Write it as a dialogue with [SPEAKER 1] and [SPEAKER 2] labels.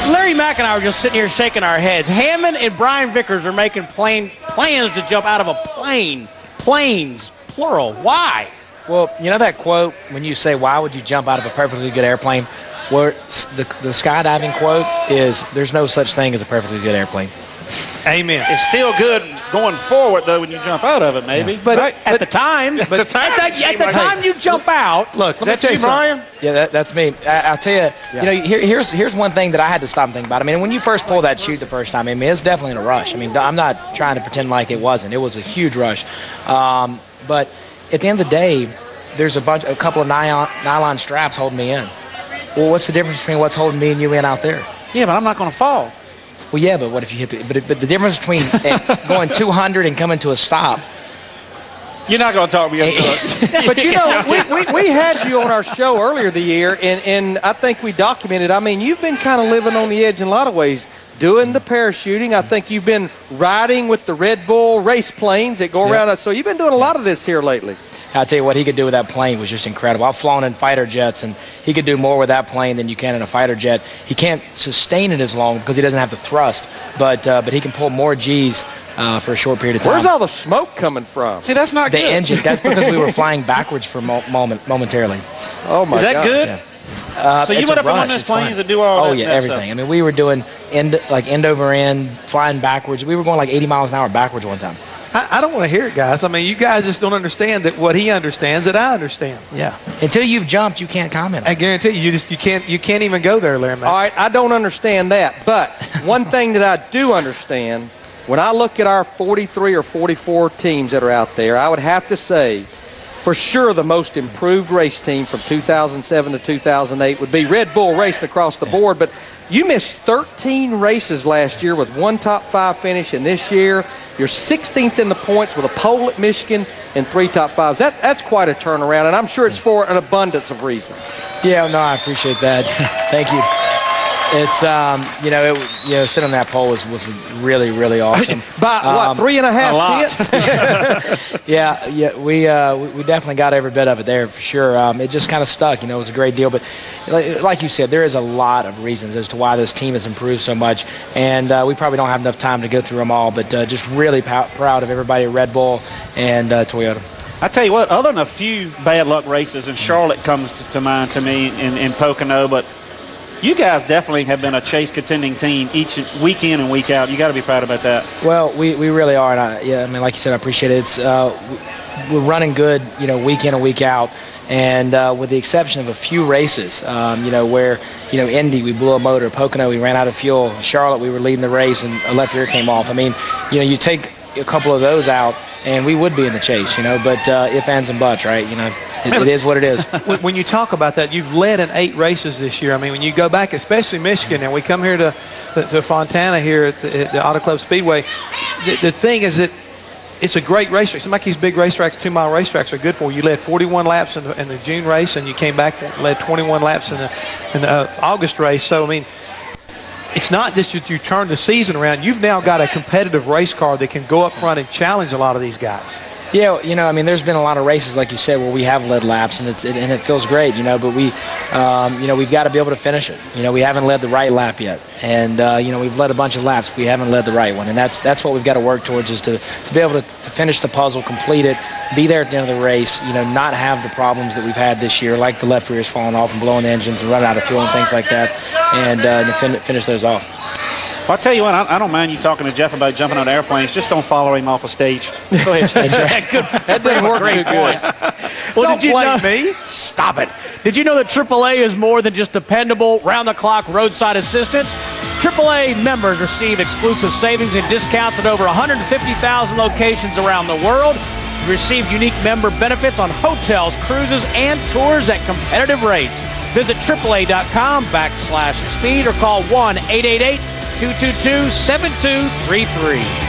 [SPEAKER 1] Larry Mack and I were just sitting here shaking our heads. Hammond and Brian Vickers are making plans to jump out of a plane. Planes, plural. Why?
[SPEAKER 2] Well, you know that quote when you say, why would you jump out of a perfectly good airplane? Where the skydiving quote is, there's no such thing as a perfectly good airplane.
[SPEAKER 3] Amen.
[SPEAKER 4] It's still good going forward, though, when you jump out of it, maybe.
[SPEAKER 3] Yeah. But,
[SPEAKER 4] right?
[SPEAKER 1] At the time you jump out.
[SPEAKER 3] Look,
[SPEAKER 4] Is that you, Brian?
[SPEAKER 2] Yeah, that's me. I'll tell you, here's one thing that I had to stop and think about. I mean, when you first pull that chute the first time, I mean, it's definitely in a rush. I mean, I'm not trying to pretend like it wasn't. It was a huge rush. But at the end of the day, there's a couple of nylon straps holding me in. Well, what's the difference between what's holding me and you in out there?
[SPEAKER 4] Yeah, but I'm not going to fall.
[SPEAKER 2] Well, yeah, but what if you hit but the difference between going 200 and coming to a stop.
[SPEAKER 4] You're not going to talk me into it.
[SPEAKER 5] But, you know, we had you on our show earlier the year, and I think we documented, I mean, you've been kind of living on the edge in a lot of ways, doing the parachuting. I think you've been riding with the Red Bull race planes that go around. So you've been doing a lot of this here lately.
[SPEAKER 2] I'll tell you what he could do with that plane was just incredible. I've flown in fighter jets, and he could do more with that plane than you can in a fighter jet. He can't sustain it as long because he doesn't have the thrust, but he can pull more G's for a short period of time.
[SPEAKER 5] Where's all the smoke coming from?
[SPEAKER 4] See, that's not
[SPEAKER 2] the
[SPEAKER 4] good.
[SPEAKER 2] engine. That's because we were flying backwards for momentarily.
[SPEAKER 5] Oh, my God.
[SPEAKER 4] Is that good?
[SPEAKER 2] Yeah.
[SPEAKER 4] So you went up on one of those planes and do all that?
[SPEAKER 2] Oh, yeah, everything.
[SPEAKER 4] Stuff.
[SPEAKER 2] I mean, we were doing end over end, flying backwards. We were going like 80 miles an hour backwards one time.
[SPEAKER 3] I don't want to hear it, guys. I mean, you guys just don't understand that what he understands that I understand.
[SPEAKER 2] Yeah. Until you've jumped, you can't comment.
[SPEAKER 3] I guarantee you, you can't even go there, Larry.
[SPEAKER 5] All right, I don't understand that. But one thing that I do understand, when I look at our 43 or 44 teams that are out there, I would have to say, for sure, the most improved race team from 2007 to 2008 would be Red Bull racing across the board. But you missed 13 races last year with one top 5 finish, and this year you're 16th in the points with a pole at Michigan and 3 top 5s. That's quite a turnaround, and I'm sure it's for an abundance of reasons.
[SPEAKER 2] Yeah, no, I appreciate that. Thank you. It's sitting on that pole was really, really awesome.
[SPEAKER 5] By what, 3.5 tenths?
[SPEAKER 2] Yeah, we definitely got every bit of it there for sure. It just kind of stuck, it was a great deal. But like you said, there is a lot of reasons as to why this team has improved so much, and we probably don't have enough time to go through them all. But just really proud of everybody at Red Bull and Toyota.
[SPEAKER 4] I tell you what, other than a few bad luck races, and Charlotte comes to mind to me in Pocono, but you guys definitely have been a chase contending team each week in and week out. You got to be proud about that.
[SPEAKER 2] Well, we really are, and like you said, I appreciate it. It's we're running good, week in and week out, and with the exception of a few races, where Indy we blew a motor, Pocono we ran out of fuel, Charlotte we were leading the race and a left rear came off. I mean, you take a couple of those out, and we would be in the chase, but if, ands, and buts, right? It is what it is.
[SPEAKER 3] When you talk about that, you've led in 8 races this year. I mean, when you go back, especially Michigan, and we come here to Fontana here at the Auto Club Speedway, the thing is that it's a great racetrack. It's like these big racetracks, 2-mile racetracks are good for you. You led 41 laps in the June race, and you came back and led 21 laps in the August race. So, I mean, it's not just that you turn the season around. You've now got a competitive race car that can go up front and challenge a lot of these guys.
[SPEAKER 2] Yeah, I mean, there's been a lot of races, like you said, where we have led laps, and it feels great, but we've got to be able to finish it. We haven't led the right lap yet, and we've led a bunch of laps. We haven't led the right one, and that's what we've got to work towards, is to be able to finish the puzzle, complete it, be there at the end of the race, not have the problems that we've had this year, like the left rears falling off and blowing the engines and running out of fuel and things like that, and finish those off.
[SPEAKER 4] Well, I'll tell you what, I don't mind you talking to Jeff about jumping out of airplanes. Just don't follow him off a stage. Go ahead, Jeff.
[SPEAKER 5] That didn't work too good.
[SPEAKER 1] Well,
[SPEAKER 3] don't blame me.
[SPEAKER 1] Stop it. Did you know that AAA is more than just dependable, round-the-clock roadside assistance? AAA members receive exclusive savings and discounts at over 150,000 locations around the world. You receive unique member benefits on hotels, cruises, and tours at competitive rates. Visit AAA.com/speed or call 1-888-222-7233.